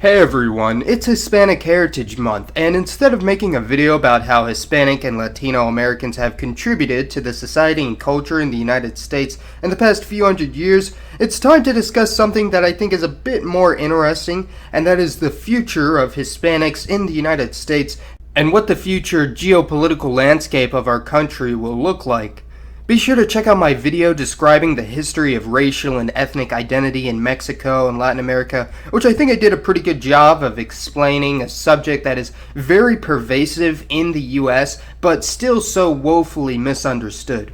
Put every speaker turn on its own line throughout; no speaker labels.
Hey everyone, it's Hispanic Heritage Month, and instead of making a video about how Hispanic and Latino Americans have contributed to the society and culture in the United States in the past few hundred years, it's time to discuss something that I think is a bit more interesting, and that is the future of Hispanics in the United States, and what the future geopolitical landscape of our country will look like. Be sure to check out my video describing the history of racial and ethnic identity in Mexico and Latin America, which I think I did a pretty good job of explaining a subject that is very pervasive in the US, but still so woefully misunderstood.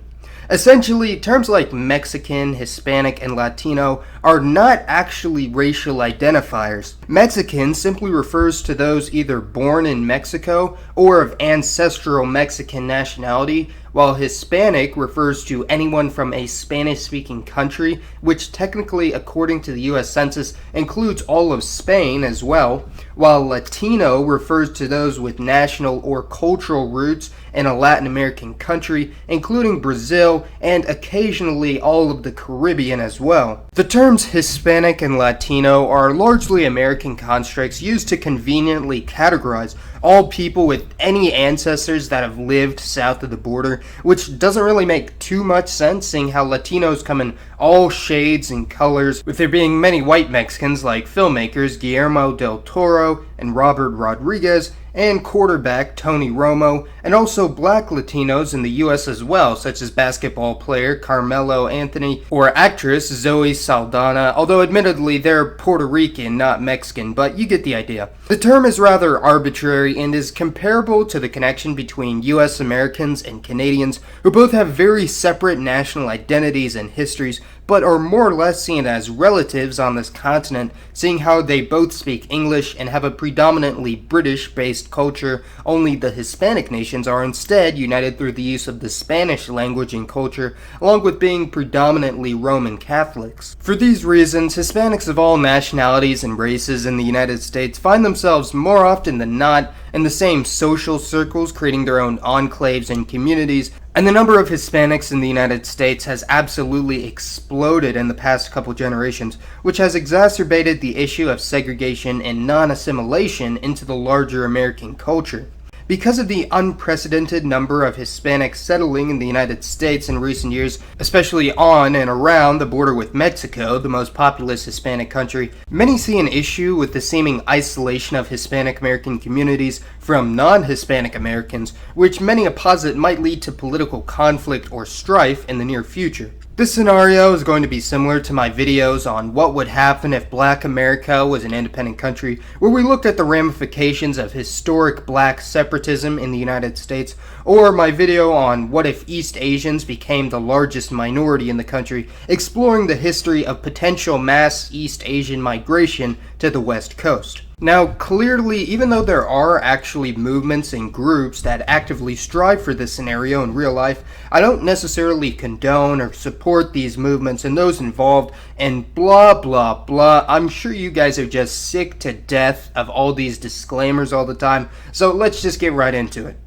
Essentially, terms like Mexican, Hispanic, and Latino are not actually racial identifiers. Mexican simply refers to those either born in Mexico or of ancestral Mexican nationality, while Hispanic refers to anyone from a Spanish-speaking country, which technically, according to the US Census, includes all of Spain as well, while Latino refers to those with national or cultural roots in a Latin American country, including Brazil and occasionally all of the Caribbean as well. The terms Hispanic and Latino are largely American constructs used to conveniently categorize all people with any ancestors that have lived south of the border, which doesn't really make too much sense, seeing how Latinos come in all shades and colors, with there being many white Mexicans like filmmakers Guillermo del Toro and Robert Rodriguez, and quarterback Tony Romo, and also black Latinos in the US as well, such as basketball player Carmelo Anthony or actress Zoe Saldana, although admittedly they're Puerto Rican, not Mexican, but you get the idea. The term is rather arbitrary and is comparable to the connection between US Americans and Canadians, who both have very separate national identities and histories, but are more or less seen as relatives on this continent, seeing how they both speak English and have a predominantly British-based culture. Only the Hispanic nations are instead united through the use of the Spanish language and culture, along with being predominantly Roman Catholics. For these reasons, Hispanics of all nationalities and races in the United States find themselves more often than not in the same social circles, creating their own enclaves and communities, and the number of Hispanics in the United States has absolutely exploded in the past couple generations, which has exacerbated the issue of segregation and non-assimilation into the larger American culture. Because of the unprecedented number of Hispanics settling in the United States in recent years, especially on and around the border with Mexico, the most populous Hispanic country, many see an issue with the seeming isolation of Hispanic American communities from non-Hispanic Americans, which many posit might lead to political conflict or strife in the near future. This scenario is going to be similar to my videos on what would happen if Black America was an independent country, where we looked at the ramifications of historic black separatism in the United States, or my video on what if East Asians became the largest minority in the country, exploring the history of potential mass East Asian migration to the West Coast. Now, clearly, even though there are actually movements and groups that actively strive for this scenario in real life, I don't necessarily condone or support these movements and those involved, and blah blah blah. I'm sure you guys are just sick to death of all these disclaimers all the time, so let's just get right into it.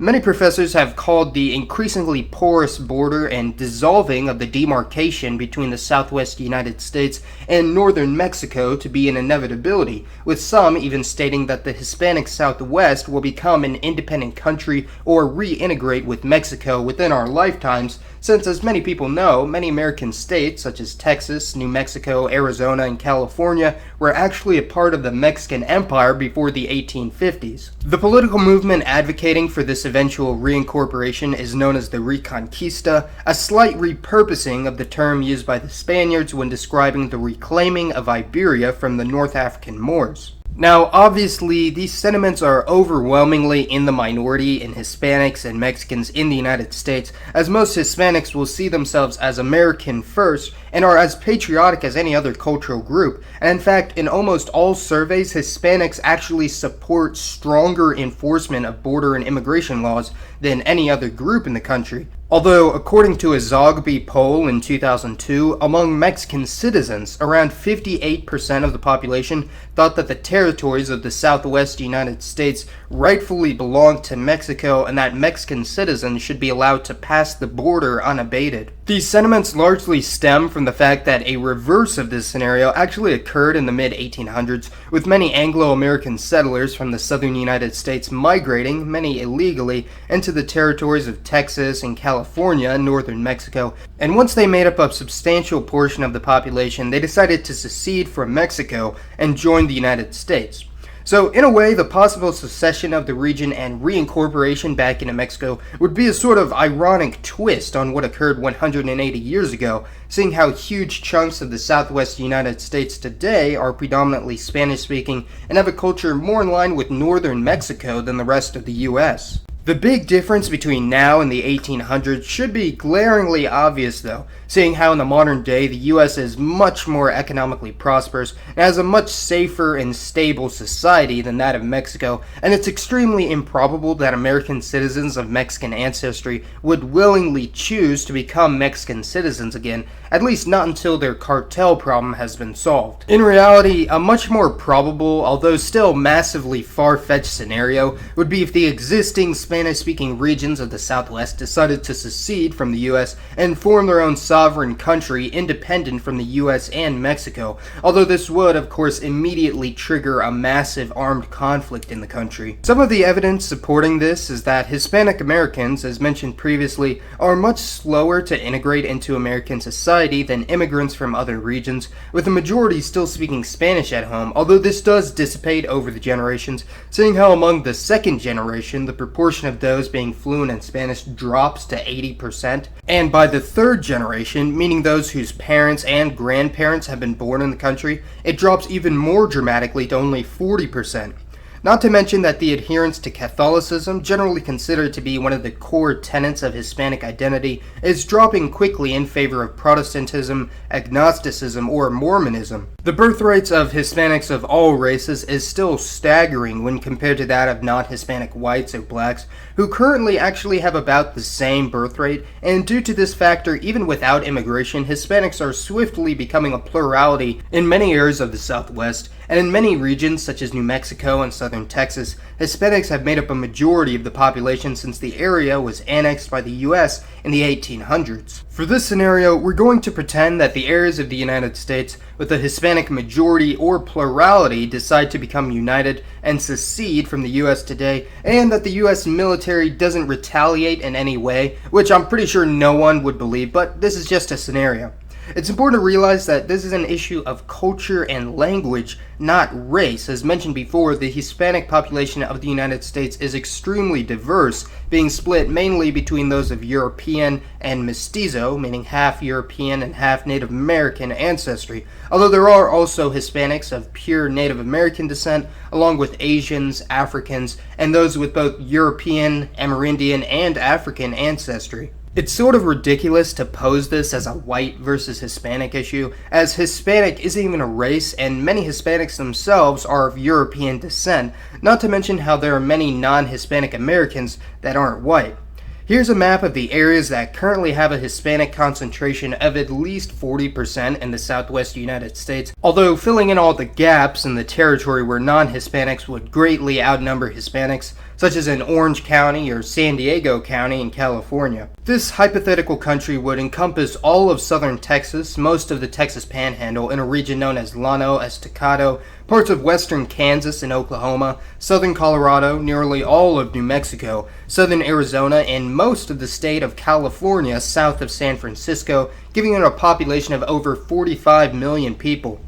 Many professors have called the increasingly porous border and dissolving of the demarcation between the southwest United States and northern Mexico to be an inevitability, with some even stating that the Hispanic Southwest will become an independent country or reintegrate with Mexico within our lifetimes, since, as many people know, many American states such as Texas, New Mexico, Arizona, and California were actually a part of the Mexican Empire before the 1850s. The political movement advocating for this eventual reincorporation is known as the Reconquista, a slight repurposing of the term used by the Spaniards when describing the reclaiming of Iberia from the North African Moors. Now, obviously, these sentiments are overwhelmingly in the minority in Hispanics and Mexicans in the United States, as most Hispanics will see themselves as American first and are as patriotic as any other cultural group. And in fact, in almost all surveys, Hispanics actually support stronger enforcement of border and immigration laws than any other group in the country. Although, according to a Zogby poll in 2002, among Mexican citizens, around 58% of the population thought that the territories of the southwest United States rightfully belonged to Mexico and that Mexican citizens should be allowed to pass the border unabated. These sentiments largely stem from the fact that a reverse of this scenario actually occurred in the mid-1800s, with many Anglo-American settlers from the southern United States migrating, many illegally, into the territories of Texas and California and northern Mexico, and once they made up a substantial portion of the population, they decided to secede from Mexico and join the United States. So, in a way, the possible secession of the region and reincorporation back into Mexico would be a sort of ironic twist on what occurred 180 years ago, seeing how huge chunks of the southwest United States today are predominantly Spanish-speaking and have a culture more in line with northern Mexico than the rest of the U.S. The big difference between now and the 1800s should be glaringly obvious though, seeing how in the modern day the US is much more economically prosperous and has a much safer and stable society than that of Mexico, and it's extremely improbable that American citizens of Mexican ancestry would willingly choose to become Mexican citizens again, at least not until their cartel problem has been solved. In reality, a much more probable, although still massively far-fetched scenario would be if the existing Spanish-speaking regions of the Southwest decided to secede from the U.S. and form their own sovereign country independent from the U.S. and Mexico, although this would, of course, immediately trigger a massive armed conflict in the country. Some of the evidence supporting this is that Hispanic Americans, as mentioned previously, are much slower to integrate into American society than immigrants from other regions, with the majority still speaking Spanish at home, although this does dissipate over the generations, seeing how among the second generation the proportion of those being fluent in Spanish drops to 80%, and by the third generation, meaning those whose parents and grandparents have been born in the country, it drops even more dramatically to only 40%. Not to mention that the adherence to Catholicism, generally considered to be one of the core tenets of Hispanic identity, is dropping quickly in favor of Protestantism, agnosticism, or Mormonism. The birth rates of Hispanics of all races is still staggering when compared to that of non-Hispanic whites or blacks, who currently actually have about the same birth rate, and due to this factor, even without immigration, Hispanics are swiftly becoming a plurality in many areas of the Southwest, and in many regions such as New Mexico and southern Texas, Hispanics have made up a majority of the population since the area was annexed by the U.S. in the 1800s. For this scenario, we're going to pretend that the areas of the United States with a Hispanic majority or plurality decide to become united and secede from the U.S. today, and that the U.S. military doesn't retaliate in any way, which I'm pretty sure no one would believe, but this is just a scenario. It's important to realize that this is an issue of culture and language, not race. As mentioned before, the Hispanic population of the United States is extremely diverse, being split mainly between those of European and mestizo, meaning half European and half Native American ancestry, although there are also Hispanics of pure Native American descent, along with Asians, Africans, and those with both European, Amerindian, and African ancestry. It's sort of ridiculous to pose this as a white versus Hispanic issue, as Hispanic isn't even a race, and many Hispanics themselves are of European descent, not to mention how there are many non-Hispanic Americans that aren't white. Here's a map of the areas that currently have a Hispanic concentration of at least 40% in the southwest United States, although filling in all the gaps in the territory where non-Hispanics would greatly outnumber Hispanics, such as in Orange County or San Diego County in California. This hypothetical country would encompass all of southern Texas, most of the Texas Panhandle in a region known as Llano Estacado, parts of western Kansas and Oklahoma, southern Colorado, nearly all of New Mexico, southern Arizona, and most of the state of California south of San Francisco, giving it a population of over 45 million people.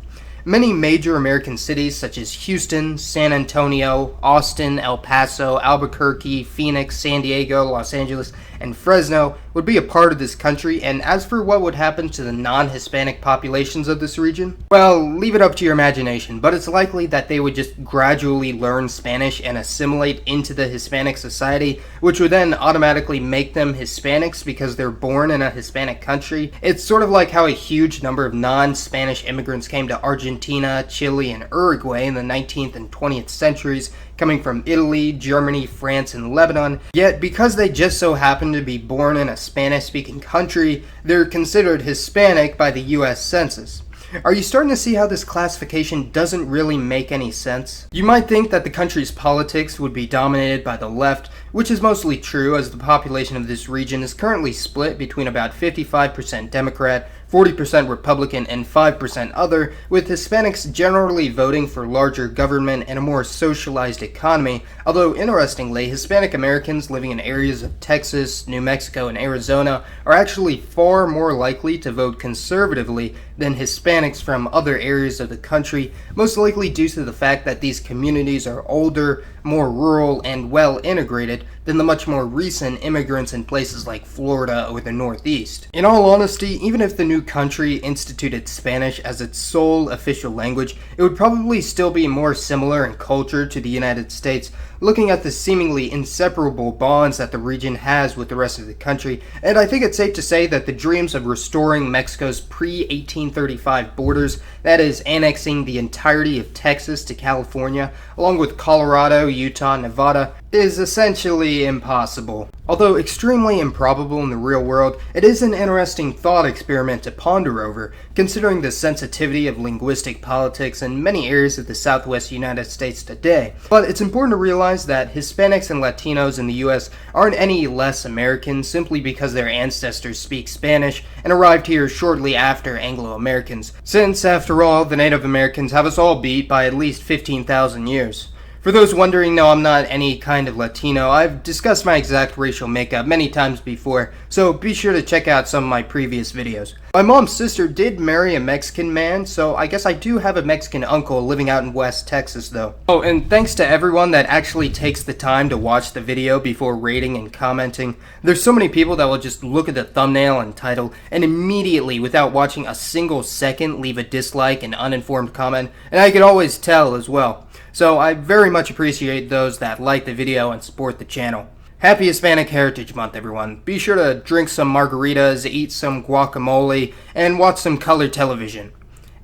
Many major American cities such as Houston, San Antonio, Austin, El Paso, Albuquerque, Phoenix, San Diego, Los Angeles, and Fresno would be a part of this country, and as for what would happen to the non-Hispanic populations of this region, well, leave it up to your imagination, but it's likely that they would just gradually learn Spanish and assimilate into the Hispanic society, which would then automatically make them Hispanics because they're born in a Hispanic country. It's sort of like how a huge number of non-Spanish immigrants came to Argentina, Chile, and Uruguay in the 19th and 20th centuries, coming from Italy, Germany, France, and Lebanon, yet because they just so happened someone to be born in a Spanish-speaking country, they're considered Hispanic by the US Census. Are you starting to see how this classification doesn't really make any sense? You might think that the country's politics would be dominated by the left, which is mostly true as the population of this region is currently split between about 55% Democrat, 40% Republican, and 5% other, with Hispanics generally voting for larger government and a more socialized economy, although interestingly, Hispanic Americans living in areas of Texas, New Mexico, and Arizona are actually far more likely to vote conservatively than Hispanics from other areas of the country, most likely due to the fact that these communities are older, more rural, and well integrated than the much more recent immigrants in places like Florida or the Northeast. In all honesty, even if the new country instituted Spanish as its sole official language, it would probably still be more similar in culture to the United States, looking at the seemingly inseparable bonds that the region has with the rest of the country, and I think it's safe to say that the dreams of restoring Mexico's pre-1835 borders, that is, annexing the entirety of Texas to California, along with Colorado, Utah, and Nevada, is essentially impossible. Although extremely improbable in the real world, it is an interesting thought experiment to ponder over, considering the sensitivity of linguistic politics in many areas of the southwest United States today. But it's important to realize that Hispanics and Latinos in the US aren't any less American simply because their ancestors speak Spanish and arrived here shortly after Anglo-Americans, since, after all, the Native Americans have us all beat by at least 15,000 years. For those wondering, no, I'm not any kind of Latino. I've discussed my exact racial makeup many times before, so be sure to check out some of my previous videos. My mom's sister did marry a Mexican man, so I guess I do have a Mexican uncle living out in West Texas, though. Oh, and thanks to everyone that actually takes the time to watch the video before rating and commenting. There's so many people that will just look at the thumbnail and title and immediately, without watching a single second, leave a dislike and uninformed comment, and I can always tell as well. So I very much appreciate those that like the video and support the channel. Happy Hispanic Heritage Month, everyone. Be sure to drink some margaritas, eat some guacamole, and watch some color television.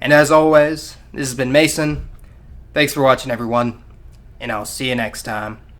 And as always, this has been Mason. Thanks for watching, everyone, and I'll see you next time.